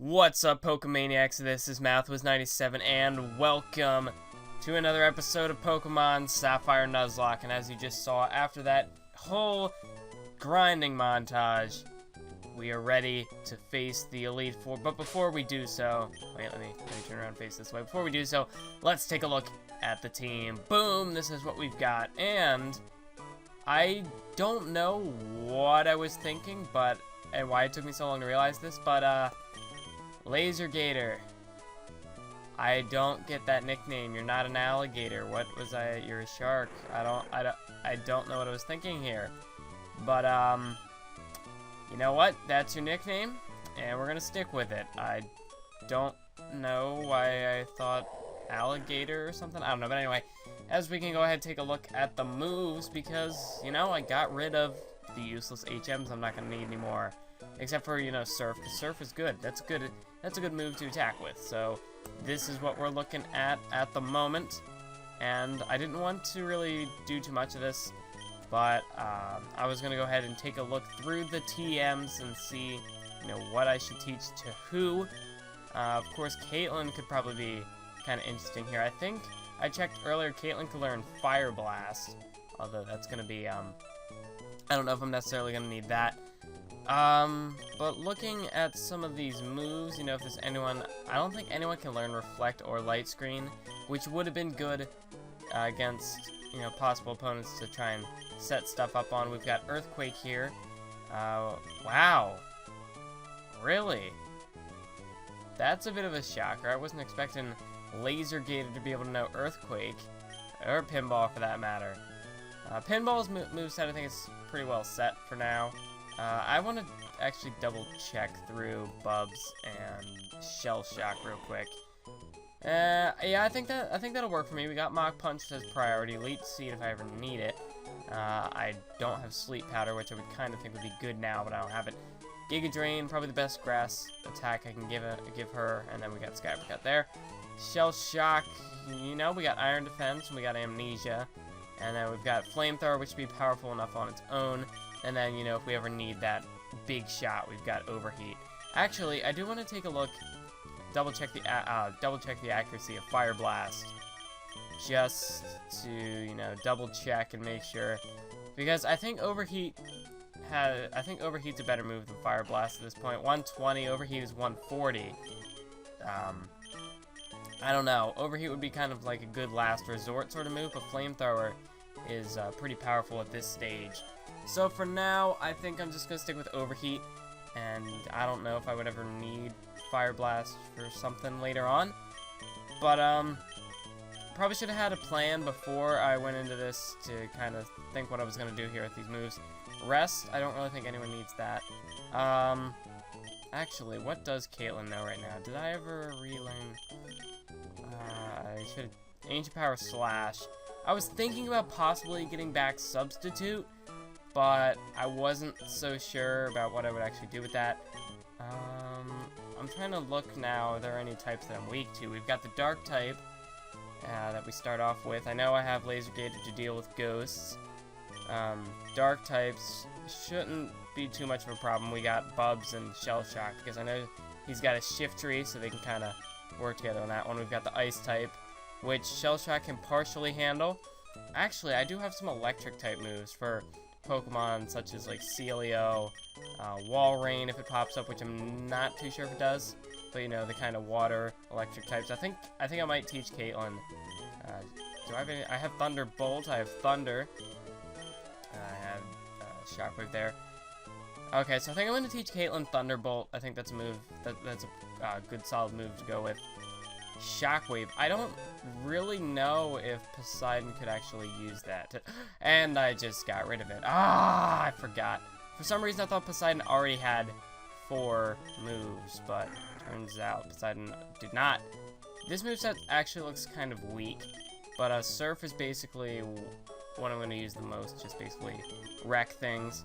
What's up, Pokemaniacs? This is MouthWiz97, and welcome to another episode of Pokemon Sapphire Nuzlocke. And as you just saw, after that whole grinding montage, we are ready to face the Elite Four. But before we do so, wait, let me turn around and face this way. Before we do so, let's take a look at the team. Boom! This is what we've got, and I don't know what I was thinking, and why it took me so long to realize this, but Laser Gator. I don't get that nickname. You're not an alligator. What was I? You're a shark. I don't know what I was thinking here. But you know what? That's your nickname, and we're gonna stick with it. I don't know why I thought alligator or something. I don't know, but anyway, as we can go ahead and take a look at the moves, because you know I got rid of the useless HMs. I'm not gonna need anymore. Except for, you know, Surf, because Surf is good. That's a good move to attack with. So, this is what we're looking at the moment. And I didn't want to really do too much of this, but I was going to go ahead and take a look through the TMs and see, you know, what I should teach to who. Of course, Caitlyn could probably be kind of interesting here. I think I checked earlier, Caitlyn could learn Fire Blast, although that's going to be, I don't know if I'm necessarily going to need that. But looking at some of these moves, you know, if there's anyone, I don't think anyone can learn Reflect or Light Screen, which would have been good against, you know, possible opponents to try and set stuff up on. We've got Earthquake here. Wow. Really? That's a bit of a shocker. I wasn't expecting Laser Gator to be able to know Earthquake, or Pinball for that matter. Pinball's moveset, I think, is pretty well set for now. I want to actually double check through Bubs and Shell Shock real quick. Yeah, I think that'll work for me. We got Mach Punch as priority, Leech Seed if I ever need it. I don't have Sleep Powder, which I would kind of think would be good now, but I don't have it. Giga Drain, probably the best grass attack I can give her, and then we got Sky Uppercut there. Shell Shock, you know, we got Iron Defense, and we got Amnesia, and then we've got Flamethrower, which would be powerful enough on its own. And then, you know, if we ever need that big shot, we've got Overheat. Actually, I do want to take a look, double check the accuracy of Fire Blast, just to, you know, double check and make sure, because I think Overheat's a better move than Fire Blast at this point. 120, Overheat is 140. I don't know. Overheat would be kind of like a good last resort sort of move, but Flamethrower is pretty powerful at this stage. So for now, I think I'm just going to stick with Overheat, and I don't know if I would ever need Fire Blast for something later on. But, probably should have had a plan before I went into this to kind of think what I was going to do here with these moves. Rest, I don't really think anyone needs that. Actually, what does Caitlyn know right now? Did I ever relearn? I should have... Ancient Power Slash. I was thinking about possibly getting back Substitute, but I wasn't so sure about what I would actually do with that. I'm trying to look now. Are there any types that I'm weak to? We've got the dark type that we start off with. I know I have Laser Gator to deal with ghosts. Dark types shouldn't be too much of a problem. We got Bubs and Shell Shock because I know he's got a shift tree, so they can kind of work together on that one. We've got the ice type, which Shell Shock can partially handle. Actually, I do have some electric type moves for Pokemon such as like Celio, Wall Rain if it pops up, which I'm not too sure if it does. But you know, the kind of water electric types. I think I might teach Caitlin. Do I have any? I have Thunderbolt. I have Thunder. I have Shockwave there. Okay, so I think I'm going to teach Caitlin Thunderbolt. I think that's a move. That's a good solid move to go with. Shockwave. I don't really know if Poseidon could actually use that. And I just got rid of it. Ah, I forgot. For some reason, I thought Poseidon already had 4 moves, but turns out Poseidon did not. This moveset actually looks kind of weak, but Surf is basically what I'm going to use the most, just basically wreck things.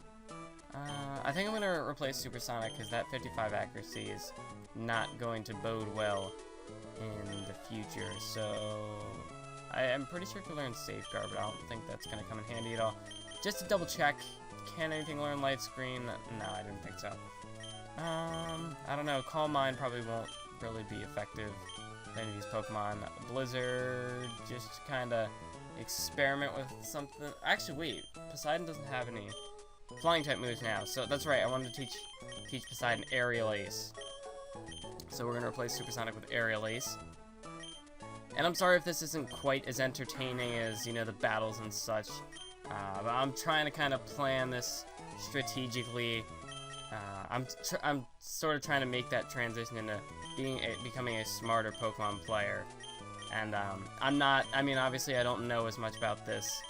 I think I'm going to replace Supersonic because that 55 accuracy is not going to bode well in the future. So I am pretty sure I can learn Safeguard, but I don't think that's going to come in handy at all. Just to double check, can anything learn Light Screen? No, I didn't think so. I don't know. Calm Mind probably won't really be effective with any of these Pokemon. Blizzard, just kind of experiment with something. Actually, wait. Poseidon doesn't have any flying type moves now, so that's right. I wanted to teach Poseidon Aerial Ace. So we're going to replace Supersonic with Aerial Ace. And I'm sorry if this isn't quite as entertaining as, you know, the battles and such. But I'm trying to kind of plan this strategically. I'm sort of trying to make that transition into becoming a smarter Pokemon player. And I'm not, I mean, obviously I don't know as much about this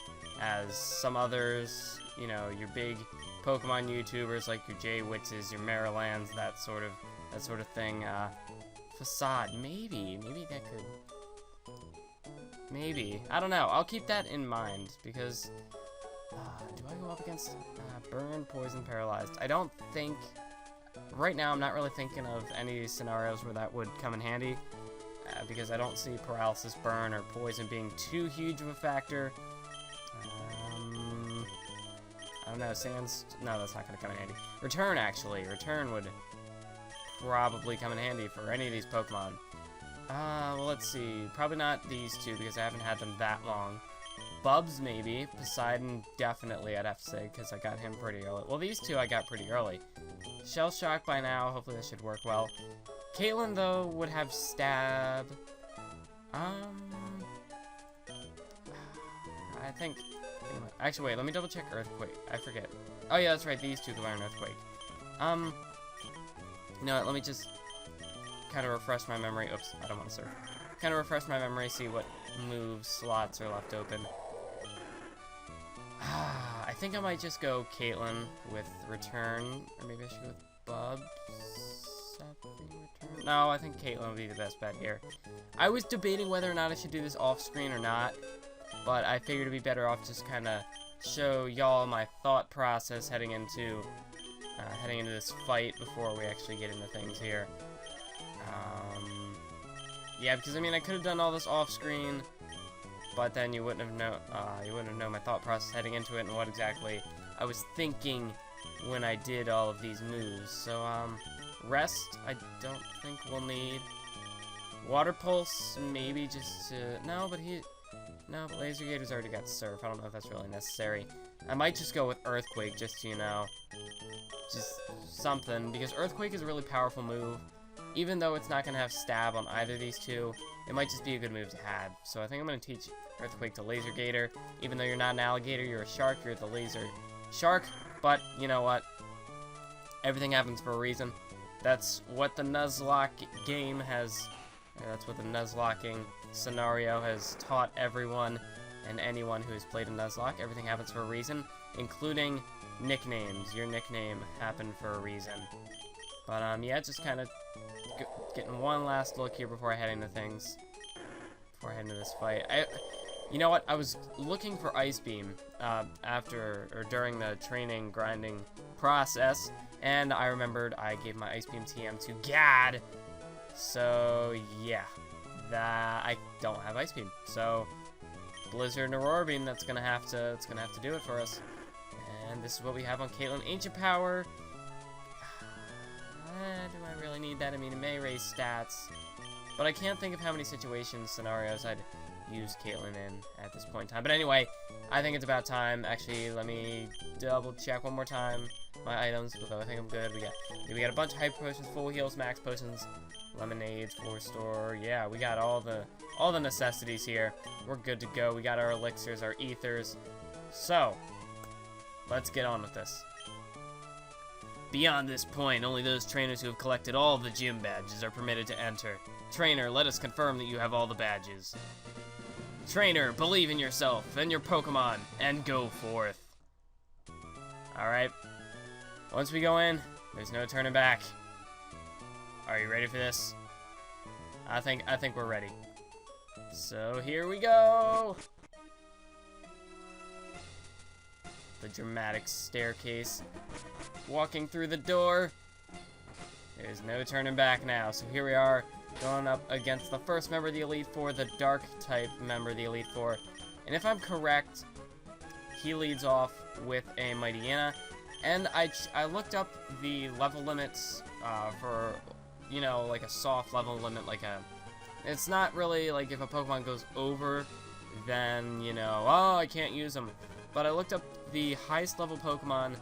as some others, you know, your big Pokemon YouTubers like your J-Witzes, your Marilands, that sort of thing. Facade, maybe that could, maybe, I don't know, I'll keep that in mind, because, do I go up against, Burn, Poison, Paralyzed? I don't think, right now I'm not really thinking of any of these scenarios where that would come in handy, because I don't see Paralysis, Burn, or Poison being too huge of a factor. I don't know, Sands, no, that's not going to come in handy. Return, actually, Return would probably come in handy for any of these Pokemon. Well, let's see, probably not these two, because I haven't had them that long. Bubs, maybe. Poseidon, definitely, I'd have to say, because I got him pretty early. Well, these two I got pretty early. Shell Shock by now, hopefully that should work well. Caitlin, though, would have Stab. I think... Actually, wait, let me double check Earthquake. I forget. Oh, yeah, that's right, these two can learn Earthquake. You know what, let me just kind of refresh my memory. Oops, I don't want to surf. Kind of refresh my memory, see what move slots are left open. I think I might just go Caitlin with Return, or maybe I should go with Bubs. Return? No, I think Caitlin would be the best bet here. I was debating whether or not I should do this off screen or not, but I figured it'd be better off just kind of show y'all my thought process heading into this fight before we actually get into things here. Yeah, because I mean I could have done all this off screen, but then you wouldn't have known my thought process heading into it and what exactly I was thinking when I did all of these moves. So Rest I don't think we'll need. Water Pulse maybe just to no, but Laser Gator's already got Surf. I don't know if that's really necessary. I might just go with Earthquake just to, you know, just something, because Earthquake is a really powerful move. Even though it's not going to have Stab on either of these two, it might just be a good move to have. So I think I'm going to teach Earthquake to Laser Gator. Even though you're not an alligator, you're a shark, you're the laser shark. But, you know what? Everything happens for a reason. That's what the Nuzlocke game has... that's what the Nuzlocking scenario has taught everyone and anyone who has played a Nuzlocke. Everything happens for a reason, including nicknames. Your nickname happened for a reason. But, yeah, just kind of getting one last look here before I head into things. Before I head into this fight. You know what? I was looking for Ice Beam during the training, grinding process, And I remembered I gave my Ice Beam TM to Gad. So, yeah. I don't have Ice Beam. So, Blizzard and Aurora Beam, it's gonna have to do it for us. And this is what we have on Caitlyn. Ancient Power. Do I really need that? I mean, it may raise stats. But I can't think of how many situations, scenarios I'd use Caitlyn in at this point in time. But anyway, I think it's about time. Actually, let me double check one more time my items, although I think I'm good. We got a bunch of hyper potions, full heals, max potions, lemonades, 4-store. Yeah, we got all the necessities here. We're good to go. We got our elixirs, our ethers. So, let's get on with this. Beyond this point, only those trainers who have collected all the gym badges are permitted to enter. Trainer, let us confirm that you have all the badges. Trainer, believe in yourself and your Pokemon, and go forth. Alright. Once we go in, there's no turning back. Are you ready for this? I think we're ready. So here we go! The dramatic staircase. Walking through the door. There's no turning back now. So here we are, going up against the first member of the Elite Four, the Dark type member of the Elite Four. And if I'm correct, he leads off with a Mightyena. And I looked up the level limits for, you know, like a soft level limit, like a... It's not really like if a Pokemon goes over, then, you know, oh, I can't use them. But I looked up the highest level Pokemon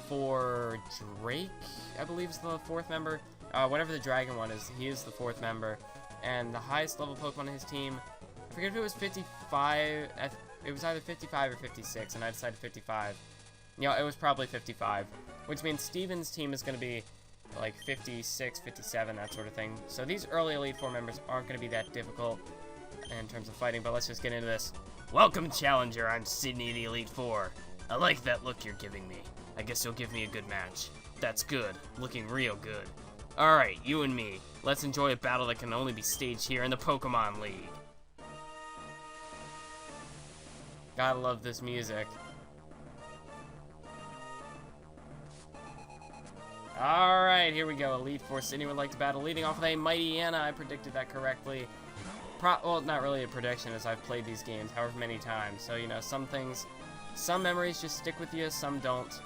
for Drake, I believe is the 4th member. Whatever the dragon one is, he is the 4th member. And the highest level Pokemon in his team, I forget if it was 55, it was either 55 or 56, and I decided 55. You know, it was probably 55, which means Steven's team is going to be like 56, 57, that sort of thing. So these early Elite Four members aren't going to be that difficult in terms of fighting, but let's just get into this. Welcome, Challenger. I'm Sydney, the Elite Four. I like that look you're giving me. I guess you'll give me a good match. That's good. Looking real good. Alright, you and me. Let's enjoy a battle that can only be staged here in the Pokemon League. Gotta love this music. Alright, here we go. Elite Four. Sydney would like to battle, leading off with a Mightyena. I predicted that correctly. Well, not really a prediction, as I've played these games however many times. So, you know, some things, some memories just stick with you, some don't.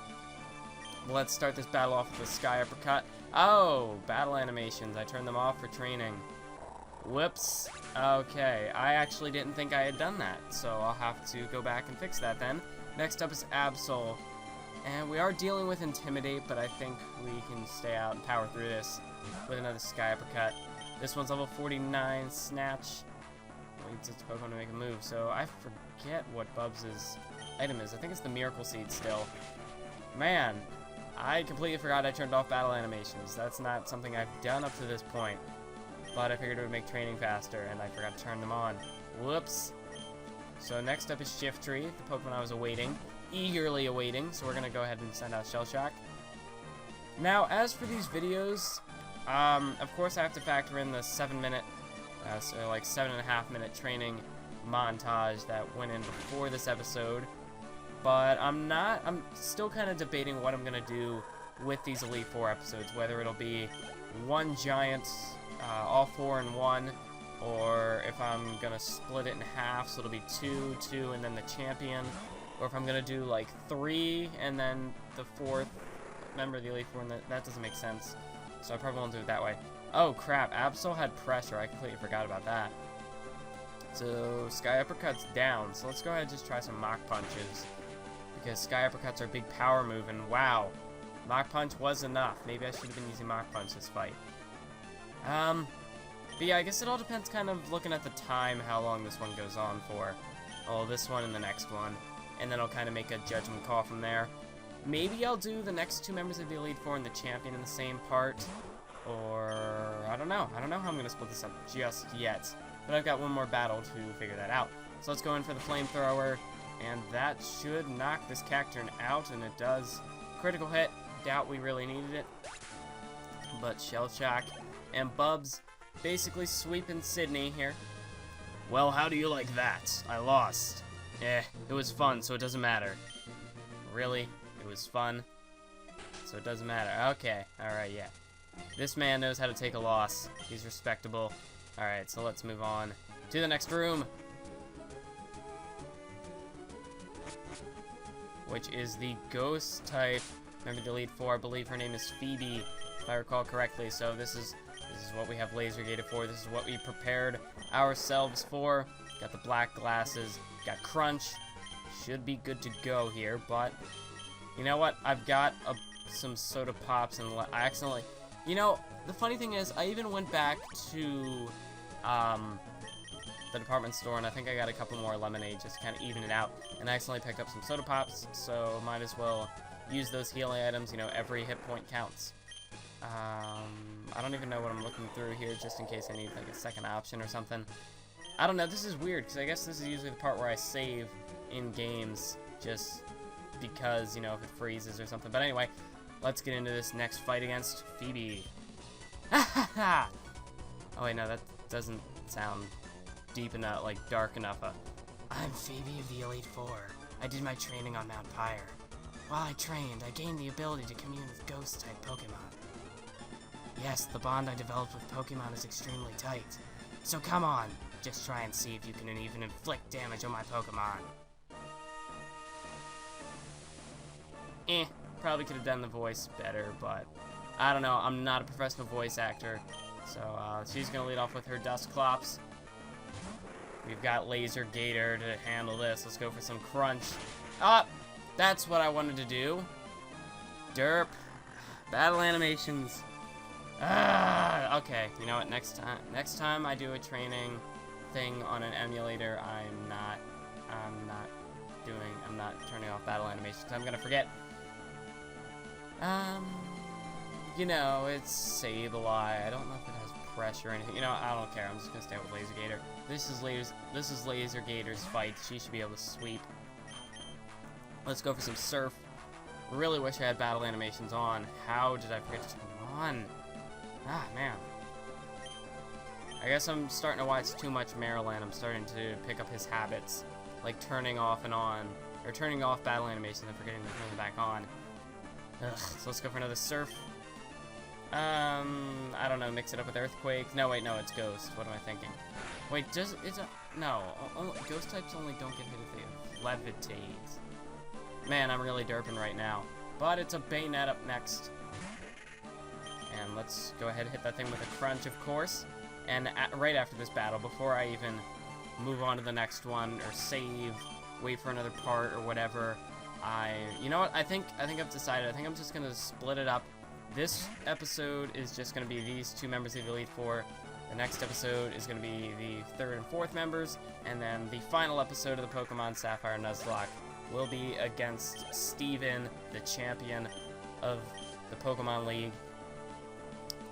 Let's start this battle off with a Sky Uppercut. Oh, battle animations. I turned them off for training. Whoops. Okay, I actually didn't think I had done that, so I'll have to go back and fix that then. Next up is Absol. And we are dealing with Intimidate, but I think we can stay out and power through this with another Sky Uppercut. This one's level 49, Snatch. Waits its Pokemon to make a move, so I forget what Bubs' item is. I think it's the Miracle Seed still. Man, I completely forgot I turned off battle animations. That's not something I've done up to this point. But I figured it would make training faster, and I forgot to turn them on. Whoops. So next up is Shiftry, the Pokemon I was eagerly awaiting, so we're going to go ahead and send out Shell Shock. Now, as for these videos, of course I have to factor in the 7-minute, so like 7.5-minute training montage that went in before this episode. But I'm still kind of debating what I'm going to do with these Elite Four episodes, whether it'll be one giant, all 4 in one, or if I'm going to split it in half, so it'll be 2, 2, and then the champion, or if I'm going to do like 3, and then the 4th member of the Elite Four, and that doesn't make sense, so I probably won't do it that way. Oh crap, Absol had pressure, I completely forgot about that. So, Sky Uppercut's down, so let's go ahead and just try some Mach Punches. Because Sky Uppercuts are a big power move, and wow, Mach Punch was enough. Maybe I should have been using Mach Punch this fight. But yeah, I guess it all depends kind of looking at the time, how long this one goes on for. Oh, this one and the next one. And then I'll kind of make a judgment call from there. Maybe I'll do the next 2 members of the Elite Four and the champion in the same part. Or, I don't know. I don't know how I'm going to split this up just yet. But I've got one more battle to figure that out. So let's go in for the Flamethrower. And that should knock this Cacturne out, and it does. Critical hit. Doubt we really needed it. But Shell Shock and Bubs basically sweeping Sydney here. Well, how do you like that? I lost. It was fun, so it doesn't matter. Really? It was fun. so it doesn't matter. Okay, alright, yeah. This man knows how to take a loss. He's respectable. Alright, so let's move on to the next room, which is the ghost type. Remember the Elite Four, I believe her name is Phoebe, if I recall correctly. So this is what we have laser gated for. This is what we prepared ourselves for. Got the black glasses, got Crunch. Should be good to go here, but you know what? I've got some soda pops, and I accidentally... You know, the funny thing is, I even went back to the department store, and I think I got a couple more lemonade just to kind of even it out, and I accidentally picked up some soda pops, so might as well use those healing items. You know, every hit point counts. I don't even know what I'm looking through here, just in case I need like a second option or something. I don't know, this is weird, because I guess this is usually the part where I save in games, just because, you know, if it freezes or something. But anyway, let's get into this next fight against Phoebe. Oh wait, no, that doesn't sound deep enough, like dark enough. I'm Phoebe of the Elite Four. I did my training on Mount Pyre. While I trained, I gained the ability to commune with ghost-type Pokemon. Yes, the bond I developed with Pokemon is extremely tight. So come on, just try and see if you can even inflict damage on my Pokemon. Probably could have done the voice better, but I don't know. I'm not a professional voice actor, so she's gonna lead off with her Dusclops. We've got Laser Gator to handle this. Let's go for some Crunch. That's what I wanted to do. Derp. Battle animations. Okay. You know what? Next time I do a training thing on an emulator, I'm not turning off battle animations. I'm gonna forget. You know, it's save a lie. I don't know if it has pressure or anything. You know, I don't care. I'm just gonna stay with Laser Gator. This is Laser Gator's fight. She should be able to sweep. Let's go for some Surf. Really wish I had battle animations on. How did I forget to turn them on? Man. I guess I'm starting to watch too much Maryland. I'm starting to pick up his habits, like turning off and on, or turning off battle animations and forgetting to turn them back on. So let's go for another Surf. I don't know, mix it up with Earthquake. No, wait, no, it's Ghost. What am I thinking? Wait, no, Ghost types only don't get hit if they levitate. Man, I'm really derping right now. But it's a Bayonet up next. And let's go ahead and hit that thing with a Crunch, of course. And right after this battle, before I even move on to the next one, or save, wait for another part, or whatever, you know what, I think I've decided. I think I'm just gonna split it up. This episode is just gonna be these two members of the Elite Four. The next episode is gonna be the third and fourth members, and then the final episode of the Pokémon Sapphire Nuzlocke will be against Steven, the champion of the Pokemon League.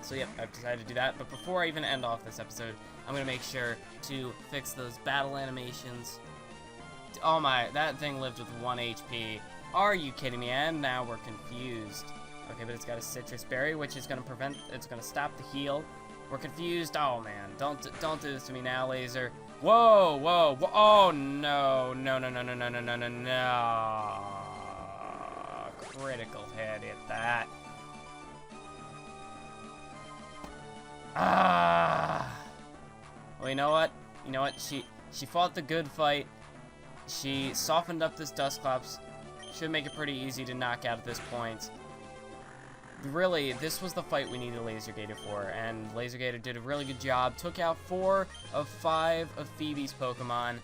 So yep, I've decided to do that. But before I even end off this episode, I'm gonna make sure to fix those battle animations. Oh my, that thing lived with 1 HP. Are you kidding me? And now we're confused. Okay, but it's got a Citrus Berry, which is gonna stop the heal. We're confused. Oh man, don't do this to me now, Laser. Whoa, whoa, whoa. Oh no, no, no, no, no, no, no, no, no, no. Critical hit, hit that. Well, you know what? You know what? She fought the good fight. She softened up this Dusclops. Should make it pretty easy to knock out at this point. Really, this was the fight we needed Laser Gator for, and Laser Gator did a really good job. Took out 4 of 5 of Phoebe's Pokemon.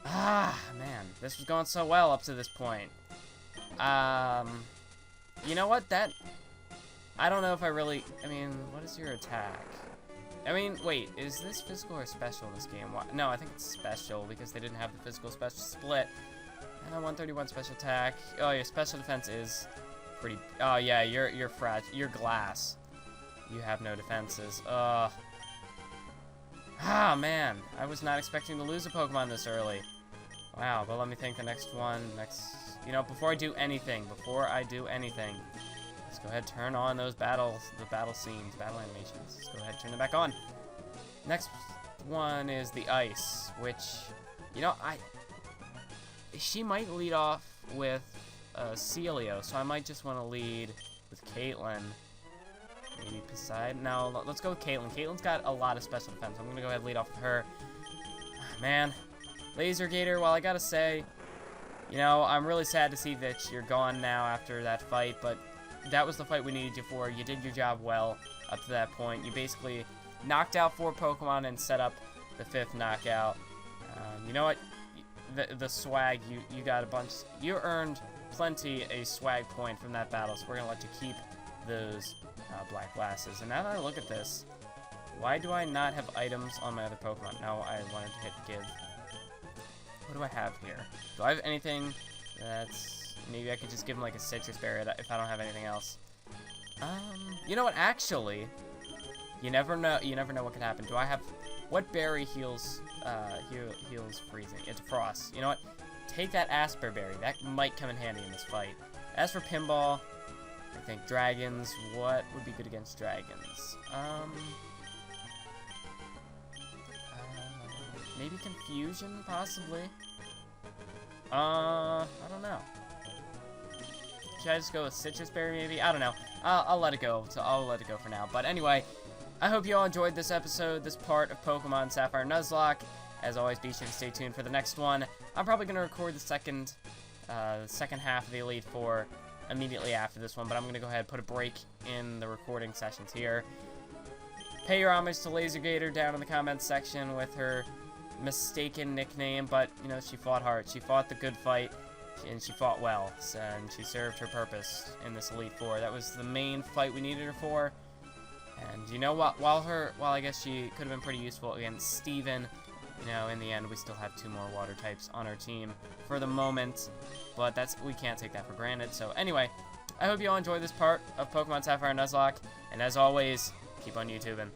Man, this was going so well up to this point. You know what? I don't know if I mean, what is your attack? I mean, wait, is this physical or special in this game? No, I think it's special because they didn't have the physical special split. 131 special attack. Oh, your special defense is pretty. Oh yeah, you're fragile. You're glass. You have no defenses. Man, I was not expecting to lose a Pokemon this early. Wow, but let me think. The next one, you know, before I do anything, let's go ahead and turn on those the battle scenes, battle animations. Let's go ahead and turn them back on. Next one is the Ice, which, you know, she might lead off with Celio, so I might just want to lead with Caitlyn. Maybe Poseidon. No, let's go with Caitlyn. Caitlyn's got a lot of special defense. I'm going to go ahead and lead off with her. Man, Laser Gator, well, I got to say, you know, I'm really sad to see that you're gone now after that fight, but that was the fight we needed you for. You did your job well up to that point. You basically knocked out 4 Pokemon and set up the 5th knockout. You know what? The swag, you got a bunch. You earned plenty a swag point from that battle, so we're going to let you keep those black glasses. And now that I look at this, why do I not have items on my other Pokemon? No, I wanted to hit give. What do I have here? Do I have anything that's... Maybe I could just give him like a citrus berry if I don't have anything else. You know what? Actually, you never know. You never know what could happen. Do I have... What berry heals heals freezing? It's frost. You know what? Take that Asper berry. That might come in handy in this fight. As for pinball, I think dragons. What would be good against dragons? Maybe confusion, possibly. I don't know. Should I just go with citrus berry, maybe? I don't know. I'll let it go. So I'll let it go for now. But anyway, I hope you all enjoyed this episode, this part of Pokemon Sapphire Nuzlocke. As always, be sure to stay tuned for the next one. I'm probably going to record the second half of the Elite Four immediately after this one, but I'm going to go ahead and put a break in the recording sessions here. Pay your homage to Laser Gator down in the comments section with her mistaken nickname, but, you know, she fought hard. She fought the good fight, and she fought well, and she served her purpose in this Elite Four. That was the main fight we needed her for. And you know what? While I guess she could have been pretty useful against Steven, you know, in the end, we still have 2 more water types on our team for the moment. But we can't take that for granted. So anyway, I hope you all enjoyed this part of Pokemon Sapphire Nuzlocke. And as always, keep on YouTubing.